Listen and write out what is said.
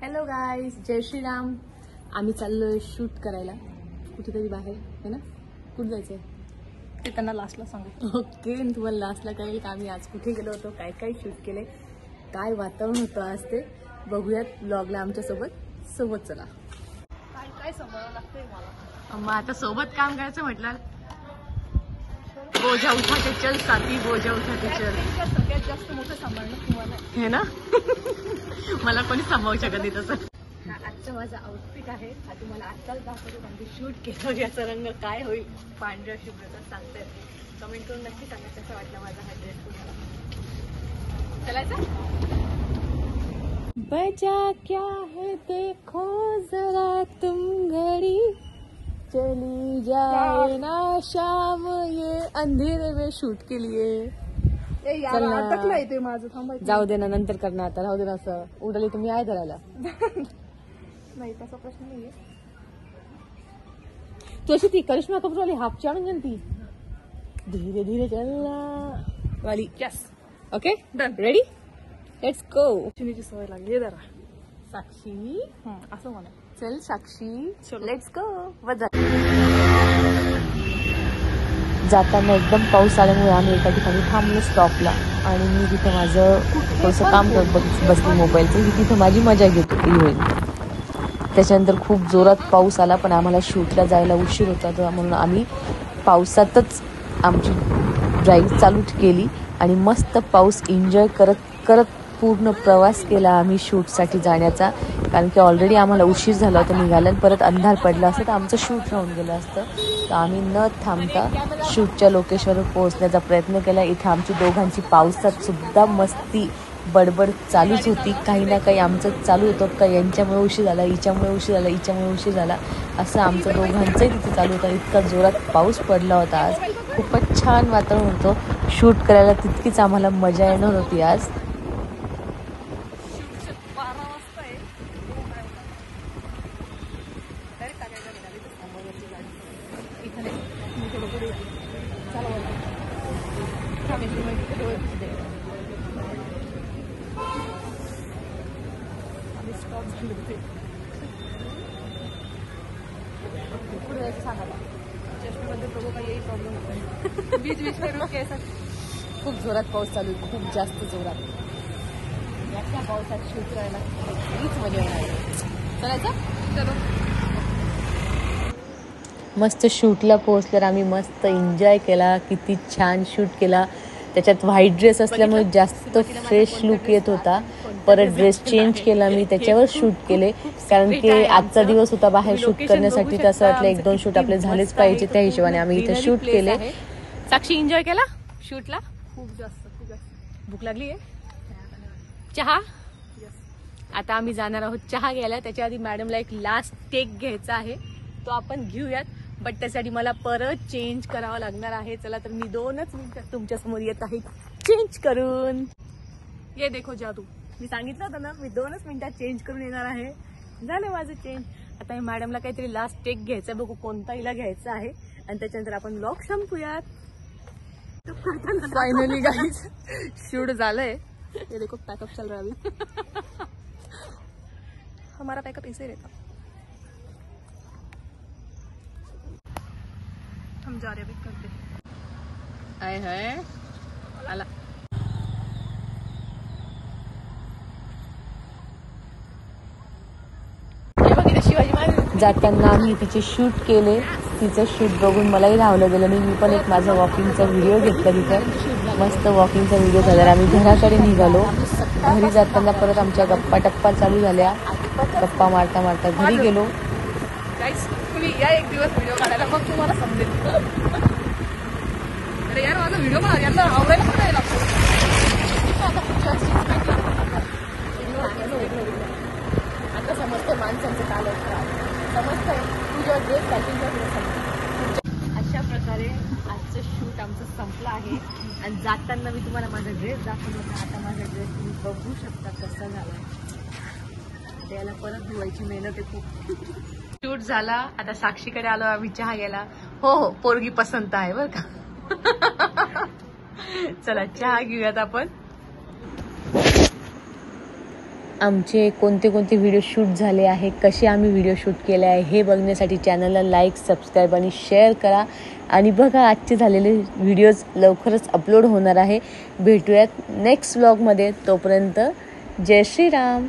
Hello guys, जय श्रीराम. आम्ही चाललोय shoot करायला कुठेतरी बाहेर, है ना? कुठे जायचंय ते त्यांना लास्टला सांगू. ओके, तुम्हाला लास्टला कळेल का आम्ही आज कुठे गेलो होतो, काय काय शूट केले, काय वातावरण होतं आज ते बघूयात ब्लॉगला आमच्या सोबत चला. काय काय सांभाळावं लागतंय मला. मग आता सोबत काम करायचं म्हटलं, बोझा उठाते चल साथी, बोझा उठाते चल. सगळ्यात जास्त मोठं सांभाळणं तुम्हाला हे ना. मला कोणी सांभाळू शकत नाही तसं. हा आजचा माझा आउटफिट आहे, हा तुम्हाला आजकाल दाखवतो. म्हणजे शूट केलं याचा रंग काय होईल पांढऱ्या शुभ्रचा सांगते. कमेंट करून नक्की सांगा कसं वाटलं माझा हा ड्रेस तुम्हाला. चलायचं. बजा क्या है देखो जरा तुम घड़ी, चली जाए ना शाम ये अंधेरे में शूट के लिए. अटकलंय ते माझं, थांबायचं. जाऊ दे ना, नंतर करणार. आता राहू दे ना, असं उडली तुम्ही आहे धरायला. नाही तसा प्रश्न नाहीये. तू अशी ती करिश्मा कपूर वाली हाफ आणून घे ती, धीरे धीरे चलना वाली. Yes, okay done, ready, let's go. चिनीची सवय लागली जरा. साक्षी असं म्हणा. चल साक्षी, चलो. Let's go. वजा जाताना एकदम पाऊस आल्यामुळे आम्ही एका ठिकाणी थांबलो स्टॉपला, आणि मी तिथं माझं थोडंसं काम करत बसली मोबाईलचं. ही तिथं माझी मजा घेत होईल. त्याच्यानंतर खूप जोरात पाऊस आला, पण आम्हाला शूटला जायला उशीर होता, तर म्हणून आम्ही पावसातच आमची ड्राईव्ह चालू केली आणि मस्त पाऊस एन्जॉय करत करत पूर्ण प्रवास केला आम्ही शूटसाठी जाण्याचा. कारण की ऑलरेडी आम्हाला उशीर झाला होता निघायला, परत अंधार पडला असतं तर आमचं शूट राहून गेलं असतं. तर आम्ही न थांबता शूटच्या लोकेशनवर पोहोचण्याचा प्रयत्न केला. इथं आमची दोघांची पावसात सुद्धा मस्ती बडबड चालूच होती. काही ना काही आमचं चालू होतं, का यांच्यामुळे उशीर झाला, हिच्यामुळे उशीर झाला, हिच्यामुळे उशीर झाला, असं आमचं दोघांचंही तिथे चालू होतं. इतका जोरात पाऊस पडला होता आज. खूपच छान वातावरण होतं. शूट करायला तितकीच आम्हाला मजा येणार होती आज. खूप जोरात पाऊस चालू आहे, खूप जास्त जोरात. याच्या पावसात शूट करायला हीच मजा येणार. चलायचं. चलो. मस्त शूटला पोहोचल्यावर आम्ही मस्त एन्जॉय केला. किती छान शूट केला. त्याच्यात व्हाईट ड्रेस असल्यामुळे जास्त फ्रेश लुक येत होता. परत ड्रेस चेंज केला मी, त्याच्यावर शूट केले. कारण की आजचा दिवस होता बाहेर शूट करण्यासाठी, तर असं वाटलं 1-2 शूट आपले झालेच पाहिजे. त्या हिशोबाने आम्ही इथे शूट केले. साक्षी एन्जॉय केला शूटला. खूप जास्त भूक लागली आहे. चहा. आता आम्ही जाणार आहोत चहा घ्यायला. त्याच्या आधी मॅडमला एक लास्ट टेक घ्यायचा आहे, तो आपण घेऊयात. बट त्यासाठी मला परत चेंज करावं लागणार आहे. चला तर मी 2च मिनिटात तुमच्या समोर येत आहे चेंज करून. ये देखो जादू, मी सांगितलं होतं ना, मी 2च मिनिटात चेंज करून येणार आहे. झालं माझं चेंज. आता मी मॅडमला काहीतरी लास्ट टेक घ्यायचा, बघू कोणता हिला घ्यायचा आहे, आणि त्याच्यानंतर आपण ब्लॉग संपूयात. फायनली गाईज शूट झालंय. ये देखो पैकअप चल रहा है अभी. हमारा पैकअप ऐसे रहता. हम जा रहे अभी करते. हाय हाय आला. जाताना आम्ही तिचे शूट केले. तिचं शूट बघून मलाही राहवलं गेलं नाही. मी पण एक माझा वॉकिंगचा व्हिडिओ घेतला तिथं. मस्त वॉकिंगचा व्हिडिओ झाला. आम्ही घराकडे निघालो. घरी जाताना परत आमच्या गप्पा टप्पा चालू झाल्या. गप्पा मारता मारता घरी गेलो. गाईज तुम्ही या एक दिवस व्हिडिओ काढायला, मग तुम्हाला समजेल. अरे यार माझा व्हिडिओ पण यांना आवडायला पण नाही लागतो. आता समजतं माणसांचं काल समजतंय. तुझ्या ड्रेस अशा प्रकारे आजचं शूट आमचं संपलं आहे. आणि जाताना मी तुम्हाला माझा ड्रेस दाखवला होता. आता माझा ड्रेस तुम्ही बघू शकता कसा झाला. त्याला परत धुवायची मेहनत आहे खूप. शूट झाला. आता साक्षीकडे आलो आम्ही चहा घ्यायला. हो पोरगी पसंत आहे बरं का. चला चहा घेऊयात आपण. आमचे कोणते कोणते व्हिडिओ शूट झाले आहे, कसे आम्ही व्हिडिओ शूट केले आहे हे बघण्यासाठी चॅनलला लाईक, सबस्क्राईब आणि शेअर करा. आणि बघा आजचे झालेले व्हिडिओज लवकरच अपलोड होणार आहे. भेटूयात नेक्स्ट व्लॉगमध्ये. तोपर्यंत जय श्रीराम.